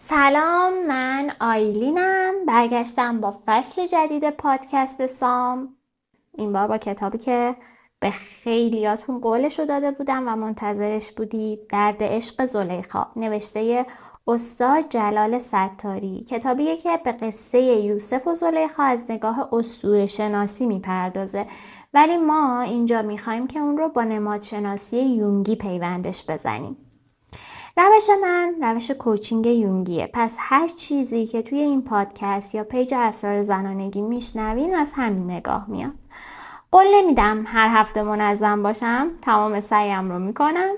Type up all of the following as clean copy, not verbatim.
سلام، من آیلینم. برگشتم با فصل جدید پادکست سام. این بار با کتابی که به خیلیاتون قولشو داده بودم و منتظرش بودید، درد عشق زلیخا، نوشته استاد جلال ستاری. کتابیه که به قصه یوسف و زلیخا از نگاه اسطوره شناسی میپردازه، ولی ما اینجا میخوایم که اون رو با نمادشناسی یونگی پیوندش بزنیم. روش من روش کوچینگ یونگیه، پس هر چیزی که توی این پادکست یا پیج اسرار زنانگی میشنوین از همین نگاه میاد. قول نمیدم هر هفته منظم باشم، تمام سعیم رو میکنم،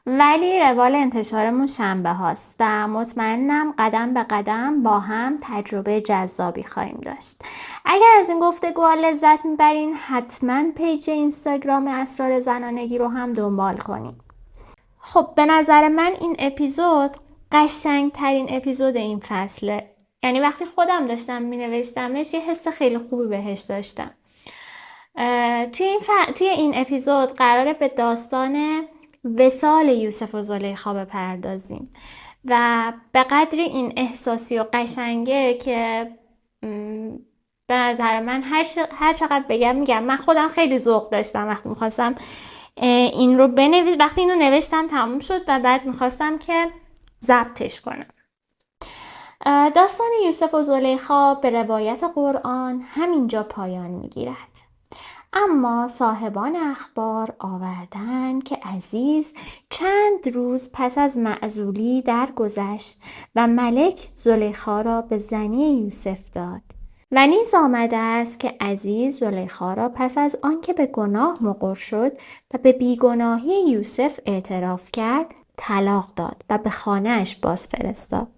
ولی روال انتشارمون شنبه هاست و مطمئنم قدم به قدم با هم تجربه جذابی خواهیم داشت. اگر از این گفتگوها لذت میبرین، حتما پیج اینستاگرام اسرار زنانگی رو هم دنبال کنین. خب به نظر من این اپیزود قشنگ ترین اپیزود این فصله. یعنی وقتی خودم داشتم می نوشتمش یه حس خیلی خوبی بهش داشتم. توی این اپیزود قراره به داستان وصال یوسف و زلیخا بپردازیم و به قدری این احساسی و قشنگه که به نظر من هر چقدر میگم من خودم خیلی ذوق داشتم وقتی میخواستم این رو وقتی اینو نوشتم تموم شد و بعد میخواستم که ضبطش کنم. داستان یوسف و زلیخا به روایت قرآن همینجا پایان میگیرد، اما صاحبان اخبار آوردن که عزیز چند روز پس از معزولی درگذشت و ملک زلیخا را به زنی یوسف داد و نیز آمده است که عزیز زلیخا را پس از آنکه به گناه مقر شد و به بیگناهی یوسف اعتراف کرد طلاق داد و به خانه اش باز فرستاد.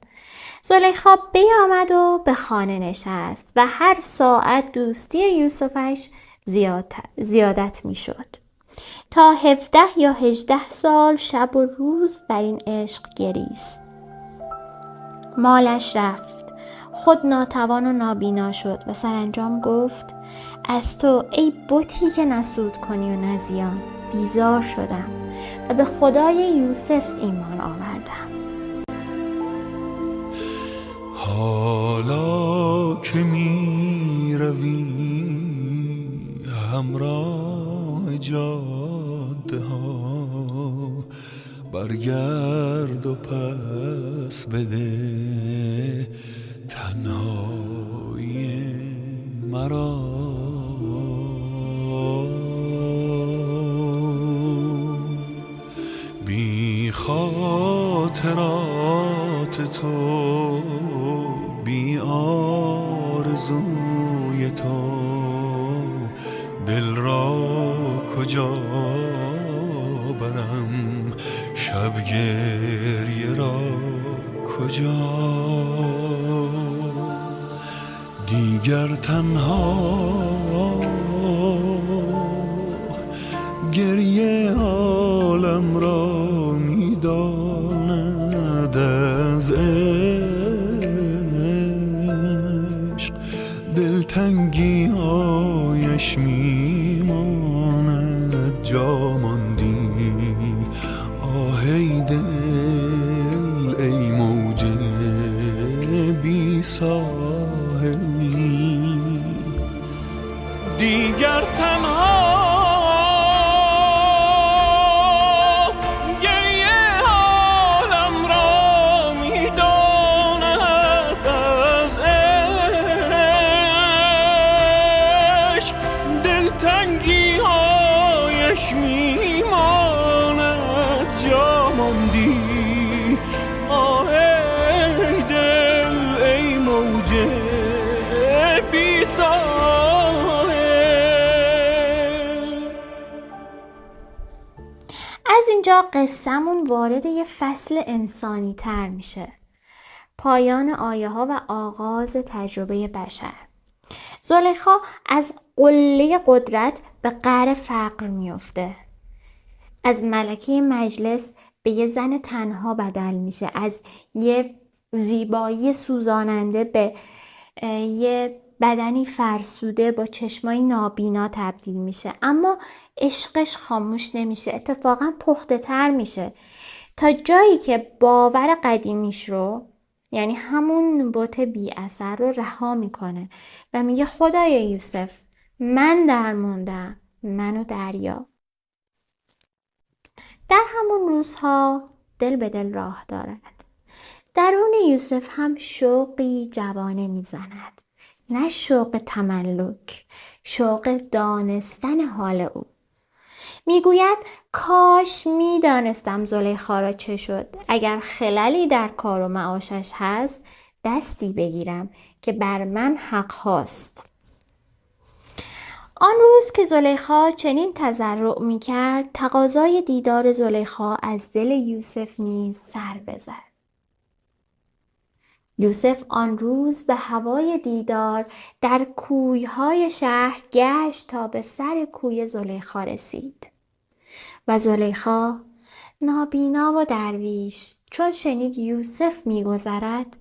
زلیخا بیامد و به خانه نشست و هر ساعت دوستی یوسفش زیادت می شد تا 17 یا 18 سال شب و روز بر این عشق گریست. مالش رفت، خود ناتوان و نابینا شد و سرانجام گفت از تو ای بتی که نسود کنی و نزیان بیزار شدم و به خدای یوسف ایمان آوردم. حالا که می روی همراه جاده ها، برگرد و پس بده تنهای مرا. بی خاطرات تو، بی آرزوی تو، دل را کجا برم، شب گریه را کجا. دیگر تنها گریه عالم را میداند، از عشق دلتنگی هایش میماند. جا ماندی آهی دل ای موج بی ساحلی. دیگر تنها از اینجا قصه‌مون وارد یه فصل انسانی تر میشه. پایان آیه ها و آغاز تجربه بشر. زلیخا از قله قدرت به قعر فقر میفته. از ملکه مجلس به یه زن تنها بدل میشه. از یه زیبایی سوزاننده به یه بدنی فرسوده با چشمای نابینا تبدیل میشه، اما عشقش خاموش نمیشه، اتفاقا پخته تر میشه تا جایی که باور قدیمیش رو یعنی همون بت بی اثر رو رها میکنه و میگه خدای یوسف، من درموندم، منو دریا. در همون روزها دل به دل راه دارد. درون یوسف هم شوقی جوانه میزند. نه شوق تملک، شوق دانستن حال او. میگوید کاش میدانستم زلیخا را چه شد. اگر خللی در کار و معاشش هست دستی بگیرم که بر من حق هاست. آن روز که زلیخا چنین تضرع میکرد، تقاضای دیدار زلیخا از دل یوسف نیز سر بزد. یوسف آن روز به هوای دیدار در کویهای شهر گشت تا به سر کوی زلیخا رسید. و زلیخا نابینا و درویش چون شنید یوسف می‌گذرد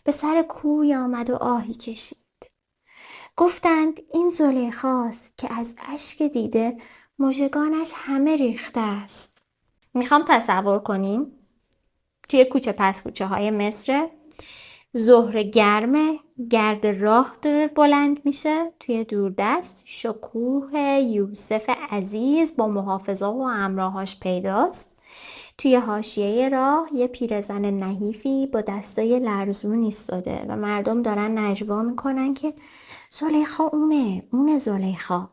به سر کوی آمد و آهی کشید. گفتند این زلیخاست که از اشک دیده مژگانش همه ریخته است. میخوام تصور کنین توی کوچه پس کوچه های مصر ظهر گرمه، گرد راه داره بلند میشه، توی دوردست شکوه یوسف عزیز با محافظا و همراهاش پیداست. توی حاشیه راه یه پیرزن نحیفی با دستای لرزون ایستاده و مردم دارن نجوا میکنن که زلیخا اونه زلیخا.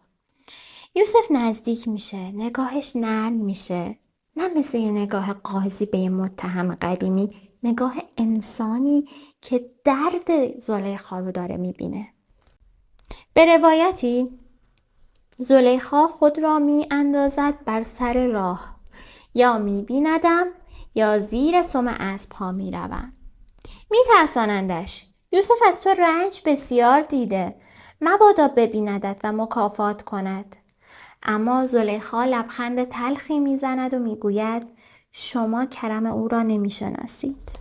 یوسف نزدیک میشه، نگاهش نرم میشه، نه مثل یه نگاه قاضی به یه متهم قدیمی، نگاه انسانی که درد زلیخا رو داره میبینه. به روایتی زلیخا خود را می اندازد بر سر راه، یا میبیندم یا زیر سم اسب ها میروم. میترسانندش، یوسف از تو رنج بسیار دیده، مبادا ببیندت و مکافات کند. اما زلیخا لبخند تلخی میزند و میگوید شما کرم او را نمیشناسید.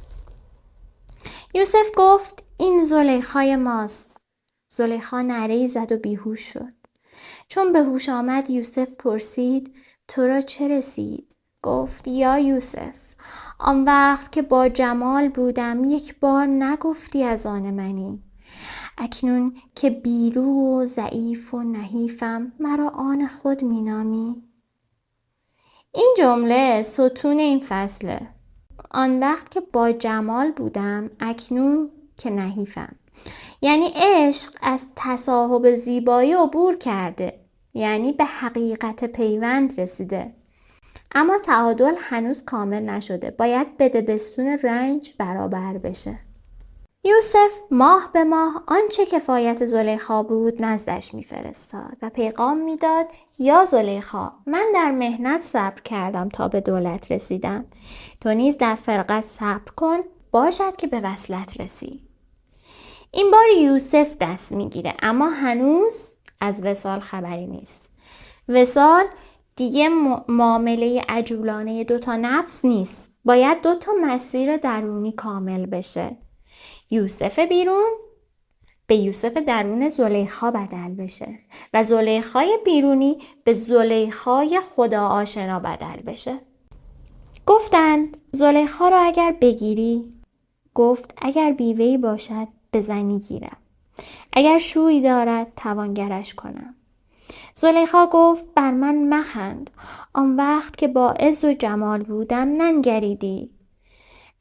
یوسف گفت این زلیخای ماست. زلیخا نره‌ای زد و بیهوش شد. چون به هوش آمد یوسف پرسید تو را چه رسید؟ گفت یا یوسف، آن وقت که با جمال بودم یک بار نگفتی از آن منی. اکنون که بیرو و ضعیف و نحیفم مرا آن خود مینامی. این جمله ستون این فصله. آن وقت که با جمال بودم، اکنون که نحیفم. یعنی عشق از تصاحب زیبایی عبور کرده، یعنی به حقیقت پیوند رسیده. اما تعادل هنوز کامل نشده، باید بدبستون رنج برابر بشه. یوسف ماه به ماه آنچه کفایت زلیخا بود نزدش میفرستاد و پیغام میداد یا زلیخا، من در مهنت صبر کردم تا به دولت رسیدم، تو نیز در فرقت صبر کن، باشد که به وصلت رسی. این بار یوسف دست میگیره، اما هنوز از وصال خبری نیست. وصال دیگه معامله عجولانه دوتا نفس نیست، باید دوتا مسیر درونی کامل بشه. یوسف بیرون به یوسف درون زلیخا بدل بشه و زلیخای بیرونی به زلیخای خدا آشنا بدل بشه. گفتند زلیخا را اگر بگیری، گفت اگر بیوه‌ای باشد به زنی گیرم، اگر شوی دارد توانگرش کنم. زلیخا گفت بر من مخند، آن وقت که با عز و جمال بودم ننگریدی.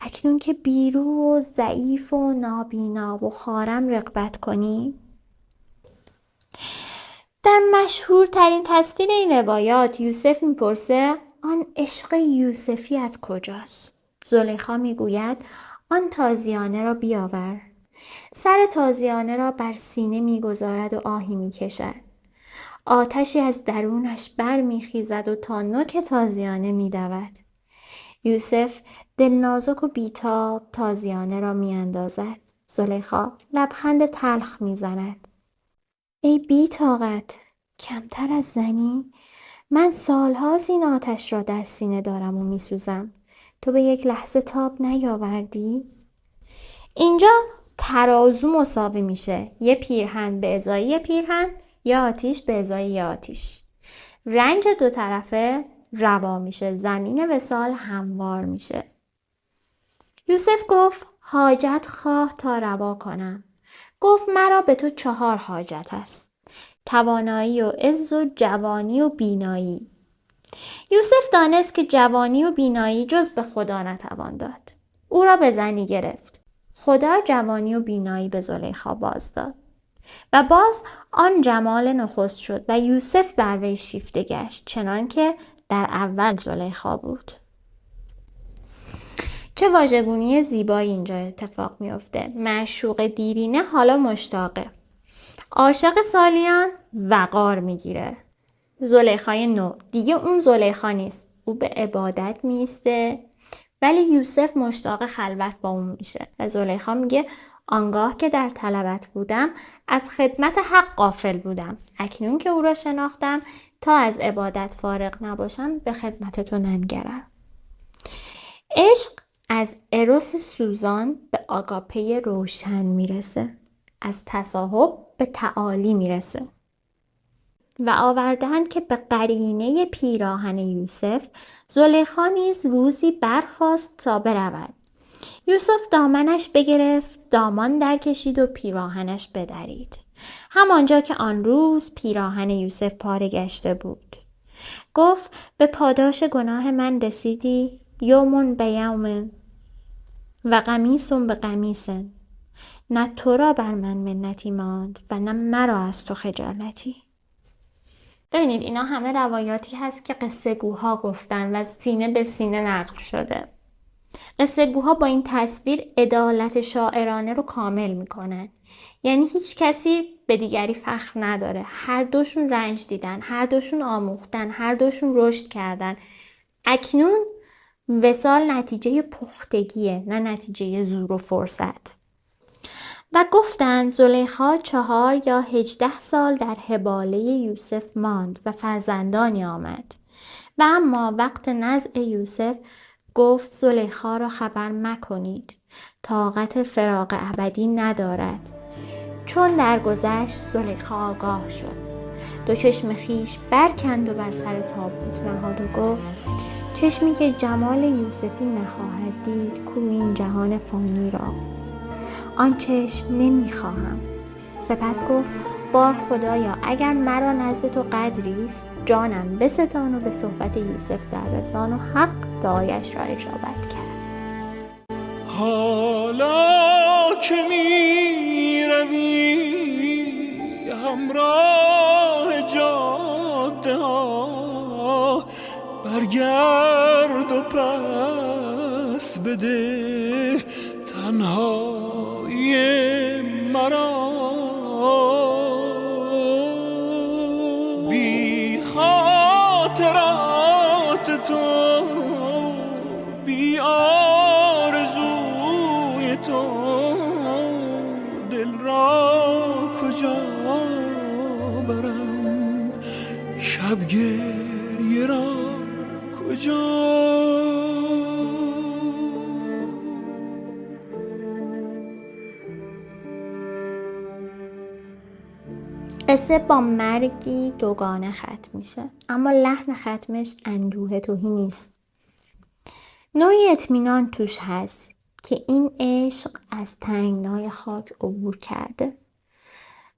اکنون که بیرو و ضعیف و نابینا و خوارم رغبت کنی. در مشهورترین تصویر این روایات یوسف میپرسه آن عشق یوسفیت کجاست؟ زلیخا میگوید آن تازیانه را بیاور. سر تازیانه را بر سینه میگذارد و آهی میکشد. آتشی از درونش بر میخیزد و تا نوک تازیانه میدود. یوسف دل نازک و بیتاب تازیانه را میاندازد. زلیخا لبخند تلخ میزند. ای بی‌طاقت، کمتر از زنی؟ من سالهاست این آتش را در سینه دارم و میسوزم، تو به یک لحظه تاب نیاوردی؟ اینجا ترازو مساوی میشه، یه پیرهن به ازای یه پیرهن، یا آتیش به ازای یه آتیش. رنج دو طرفه روا میشه، زمین وصال هموار میشه. یوسف گفت حاجت خواه تا روا کنم. گفت مرا به تو 4 حاجت است: توانایی و عز و جوانی و بینایی. یوسف دانست که جوانی و بینایی جز به خدا نتوان داد. او را به زنی گرفت. خدا جوانی و بینایی به زلیخا باز داد و باز آن جمال نخست شد و یوسف بر وی شیفته گشت، چنان که در اول زلیخا بود. چه واژگونی زیبایی اینجا اتفاق میفته. معشوق دیرینه حالا مشتاقه. عاشق سالیان وقار میگیره. زلیخای نو دیگه اون زلیخا نیست. او به عبادت میسته، ولی یوسف مشتاق خلوت با اون میشه و زلیخا میگه آنگاه که در طلبت بودم از خدمت حق غافل بودم. اکنون که او را شناختم تا از عبادت فارغ نباشم به خدمت تو ننگرم. عشق از اروس سوزان به آگاپه روشن میرسه. از تصاحب به تعالی میرسه. و آوردند که به قرینه پیراهن یوسف زلیخا نیز روزی برخاست تا برود. یوسف دامنش بگرفت، دامان در کشید و پیراهنش بدرید. همانجا که آن روز پیراهن یوسف پاره گشته بود. گفت به پاداش گناه من رسیدی، یومون به یوم و قمیسون به قمیسن. نه تو را بر من منتی ماند و نه مرا از تو خجالتی. ببینید اینا همه روایاتی هست که قصه گوها گفتن و سینه به سینه نقل شده. قصه گوها با این تصویر عدالت شاعرانه رو کامل میکنن. یعنی هیچ کسی به دیگری فخر نداره. هر دوشون رنج دیدن، هر دوشون آموختن، هر دوشون رشد کردن. اکنون وصال نتیجه پختگیه، نه نتیجه زور و فرصت. و گفتند زلیخا 4 یا 18 سال در حباله یوسف ماند و فرزندانی آمد. و اما وقت نزع یوسف گفت زلیخا را خبر مکنید، طاقت فراق ابدی ندارد. چون درگذشت زلیخا آگاه شد، 2 چشم خیش برکند و بر سر تابوت نهاد و گفت چشمی که جمال یوسفی نخواهد دید کو این جهان فانی را. آن چشم نمیخواهم. سپس گفت بار خدایا اگر مرا نزد تو قدریست، جانم بستان و به صحبت یوسف در رسان و حق دعایش را اجابت کرد. حالا که می روی همراه جاده ها، برگرد و پس بده تنهایی مرا. بی خاطرات تو، بی آرزوی تو، دل را کجا برم، شب گریه را کجا. قصه با مرگی دوگانه ختم میشه، اما لحن ختمش اندوه توهی نیست. نوعی اطمینان توش هست که این عشق از تنگنای خاک عبور کرده.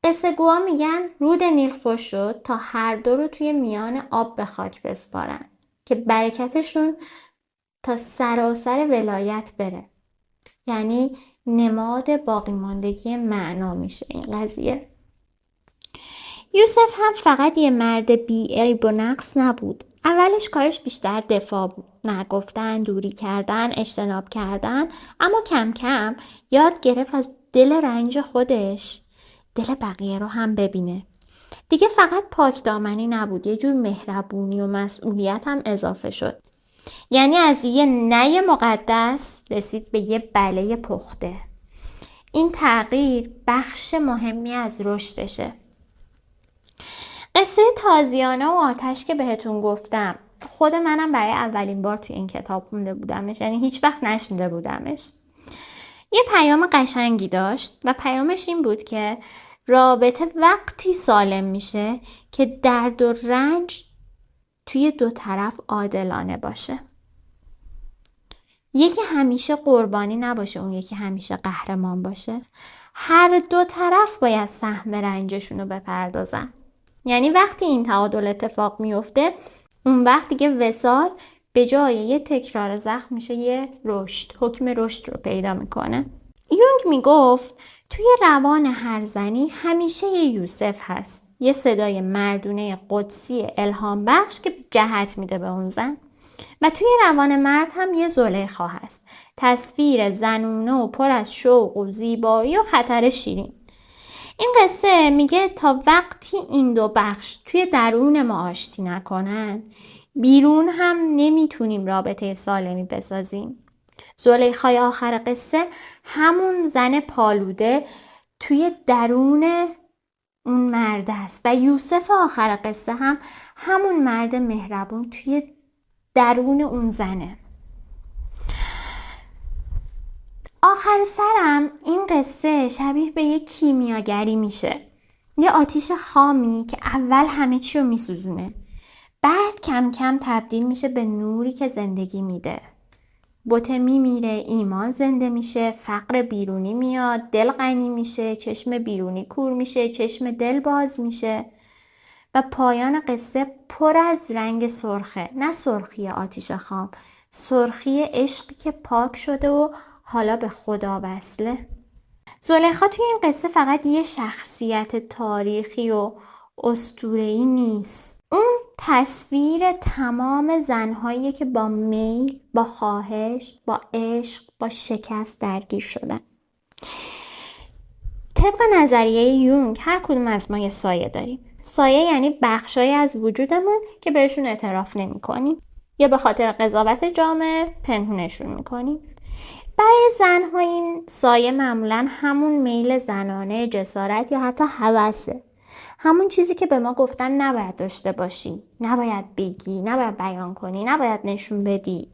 قصه گوها میگن رود نیل خوش شد تا هر دو رو توی میان آب به خاک بسپارن که برکتشون تا سراسر ولایت بره. یعنی نماد باقی ماندگی معنا میشه این قضیه. یوسف هم فقط یه مرد بی‌عیب و نقص نبود. اولش کارش بیشتر دفاع بود. نگفتن، دوری کردن، اجتناب کردن. اما کم کم یاد گرفت از دل رنج خودش دل بقیه رو هم ببینه. دیگه فقط پاک دامنی نبود. یه جور مهربونی و مسئولیت هم اضافه شد. یعنی از یه نه مقدس رسید به یه بله پخته. این تغییر بخش مهمی از رشدشه. قصه تازیانه و آتش که بهتون گفتم، خود منم برای اولین بار توی این کتاب خونده بودمش. یعنی هیچ وقت نشنیده بودمش. یه پیام قشنگی داشت و پیامش این بود که رابطه وقتی سالم میشه که درد و رنج توی 2 طرف عادلانه باشه. یکی همیشه قربانی نباشه، اون یکی همیشه قهرمان باشه. هر دو طرف باید سهم رنجشون رو بپردازن. یعنی وقتی این تعادل اتفاق میفته، اون وقت دیگه وصال به جای یه تکرار زخم میشه یه رشد، حکم رشد رو پیدا میکنه. یونگ میگفت توی روان هر زنی همیشه یه یوسف هست، یه صدای مردونه قدسی الهام بخش که جهت میده به اون زن. و توی روان مرد هم یه زلیخا هست، تصویر زنونه و پر از شوق و زیبایی و خطر شیرین. این قصه میگه تا وقتی این دو بخش توی درون ما آشتی نکنن، بیرون هم نمیتونیم رابطه سالمی بسازیم. زلیخای آخر قصه همون زن پالوده توی درون اون مرد است و یوسف آخر قصه هم همون مرد مهربون توی درون اون زنه. آخر سرم این قصه شبیه به یک کیمیاگری میشه، یه آتیش خامی که اول همه چی رو میسوزونه، بعد کم کم تبدیل میشه به نوری که زندگی میده. بت میمیره، ایمان زنده میشه، فقر بیرونی میاد، دل غنی میشه، چشم بیرونی کور میشه، چشم دل باز میشه و پایان قصه پر از رنگ سرخه. نه سرخی آتیش خام، سرخی عشقی که پاک شده و حالا به خدا وصله. زلیخا توی این قصه فقط یه شخصیت تاریخی و اسطوره‌ای نیست. اون تصویر تمام زنهایی که با میل، با خواهش، با عشق، با شکست درگیر شدن. طبق نظریه یونگ هر کدوم از ما یه سایه داریم. سایه یعنی بخشایی از وجودمون که بهشون اعتراف نمی کنیم یا به خاطر قضاوت جامعه پنهونشون میکنیم. برای زنها این سایه معمولا همون میل زنانه، جسارت یا حتی هوسه. همون چیزی که به ما گفتن نباید داشته باشی، نباید بگی، نباید بیان کنی، نباید نشون بدی.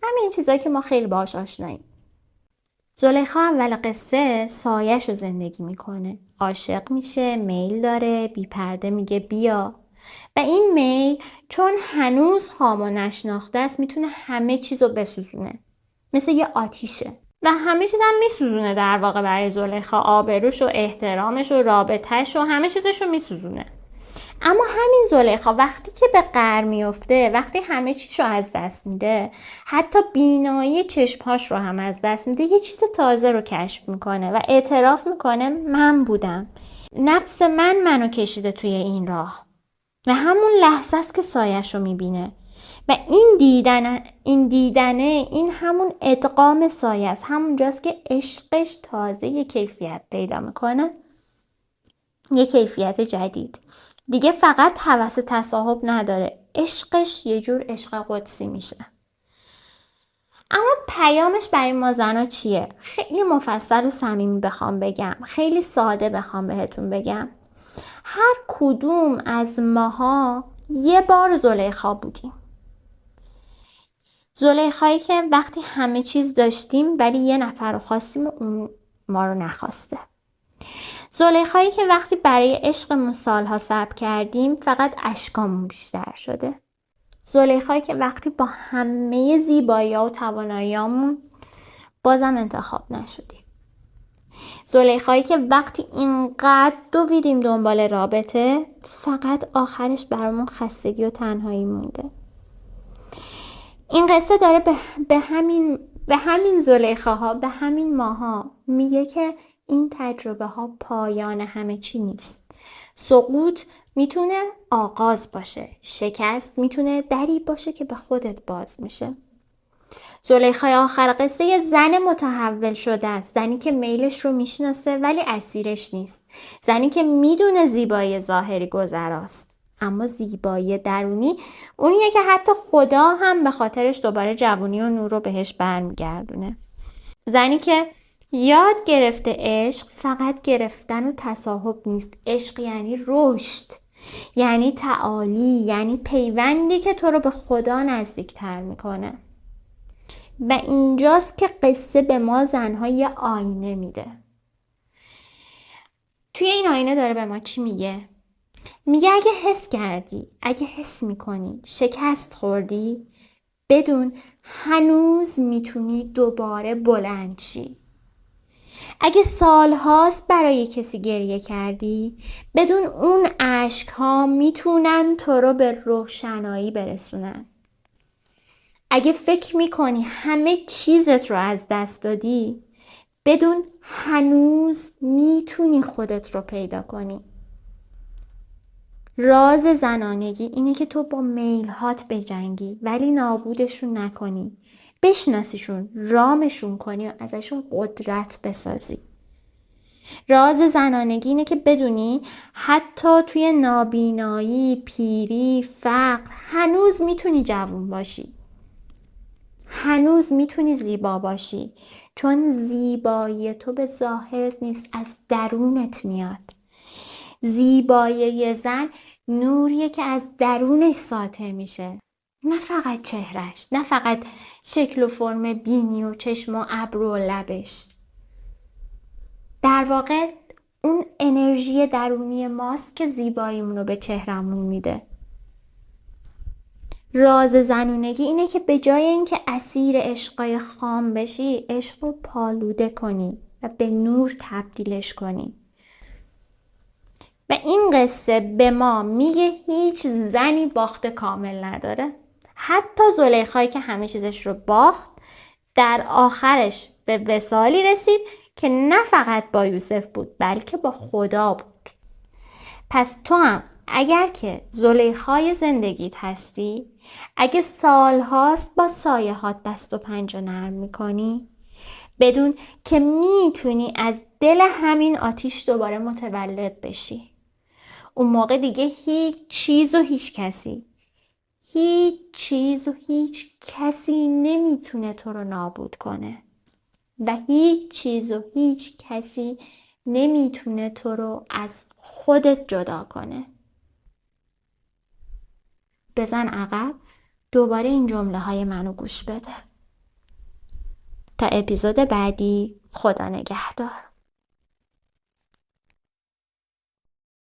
همین چیزایی که ما خیلی باهاش آشناییم. زلیخا اول قصه سایه‌ش رو زندگی میکنه. عاشق میشه، میل داره، بی پرده میگه بیا. و این میل چون هنوز خام و نشناخته است میتونه همه چیز رو بسوزونه. مثل یه آتیشه. و همه چیز هم میسوزونه در واقع برای زلیخا. آبروش و احترامش و رابطهش و همه چیزش رو میسوزونه. اما همین زلیخا وقتی که به قهر میفته، وقتی همه چیز رو از دست میده، حتی بینایی چشمهاش رو هم از دست میده، یه چیز تازه رو کشف میکنه و اعتراف میکنه من بودم. نفس منو کشیده توی این راه. و همون لحظه است که سایه‌شو میبینه. و این دیدنه این همون ادغام سایه است. همون جاست که عشقش تازه یه کیفیت پیدا میکنه. یه کیفیت جدید. دیگه فقط هوس تصاحب نداره. عشقش یه جور عشق قدسی میشه. اما پیامش برای ما زنا چیه؟ خیلی مفصل و صمیمی بخوام بگم، خیلی ساده بخوام بهتون بگم، هر کدوم از ماها یه بار زلیخا بودیم. زلیخایی که وقتی همه چیز داشتیم ولی یه نفر رو خواستیم و اون ما رو نخواسته. زلیخایی که وقتی برای عشقمون سالها صبر کردیم فقط اشکامون بیشتر شده. زلیخایی که وقتی با همه زیبایی‌ها و توانایی‌هامون بازم انتخاب نشدیم. زلیخایی که وقتی اینقدر دویدیم دنبال رابطه فقط آخرش برامون خستگی و تنهایی مونده. این قصه داره به همین زلیخاها، به همین ماها میگه که این تجربه ها پایان همه چی نیست. سقوط میتونه آغاز باشه، شکست میتونه دری باشه که به خودت باز میشه. زلیخای آخر قصه یه زن متحول شده است، زنی که میلش رو میشناسه ولی اسیرش نیست، زنی که میدونه زیبایی ظاهری گذراست اما زیبایی درونی اونیه که حتی خدا هم به خاطرش دوباره جوانی و نور رو بهش برمیگردونه. زنی که یاد گرفته عشق فقط گرفتن و تصاحب نیست. عشق یعنی رشد، یعنی تعالی، یعنی پیوندی که تو رو به خدا نزدیکتر میکنه. و اینجاست که قصه به ما زنها یه آینه میده. توی این آینه داره به ما چی میگه؟ میگه اگه حس کردی، اگه حس میکنی شکست خوردی، بدون هنوز میتونی دوباره بلند شی. اگه سالهاست برای کسی گریه کردی، بدون اون اشک‌ها میتونن تو رو به روشنایی برسونن. اگه فکر میکنی همه چیزت رو از دست دادی، بدون هنوز میتونی خودت رو پیدا کنی. راز زنانگی اینه که تو با میلهات بجنگی ولی نابودشون نکنی. بشناسیشون، رامشون کنی و ازشون قدرت بسازی. راز زنانگی اینه که بدونی حتی توی نابینایی، پیری، فقر هنوز میتونی جوون باشی. هنوز میتونی زیبا باشی، چون زیبایی تو به ظاهرت نیست، از درونت میاد. زیبایی یه زن نوریه که از درونش ساطع میشه، نه فقط چهرش، نه فقط شکل و فرم بینی و چشم و ابرو و لبش. در واقع اون انرژی درونی ماست که زیباییمونو به چهرمون میده. راز زنونگی اینه که به جای اینکه اسیر عشقای خام بشی، عشق رو پالوده کنی و به نور تبدیلش کنی. و این قصه به ما میگه هیچ زنی باخت کامل نداره. حتی زلیخایی که همه چیزش رو باخت، در آخرش به وصالی رسید که نه فقط با یوسف بود بلکه با خدا بود. پس تو هم اگر که زلیخای زندگیت هستی، اگه سالهاست با سایه ها دست و پنجه نرم میکنی، بدون که میتونی از دل همین آتیش دوباره متولد بشی. اون موقع دیگه هیچ چیز و هیچ کسی نمیتونه تو رو نابود کنه و هیچ چیز و هیچ کسی نمیتونه تو رو از خودت جدا کنه. بزن عقب، دوباره این جمله های منو گوش بده. تا اپیزود بعدی، خدا نگهدار.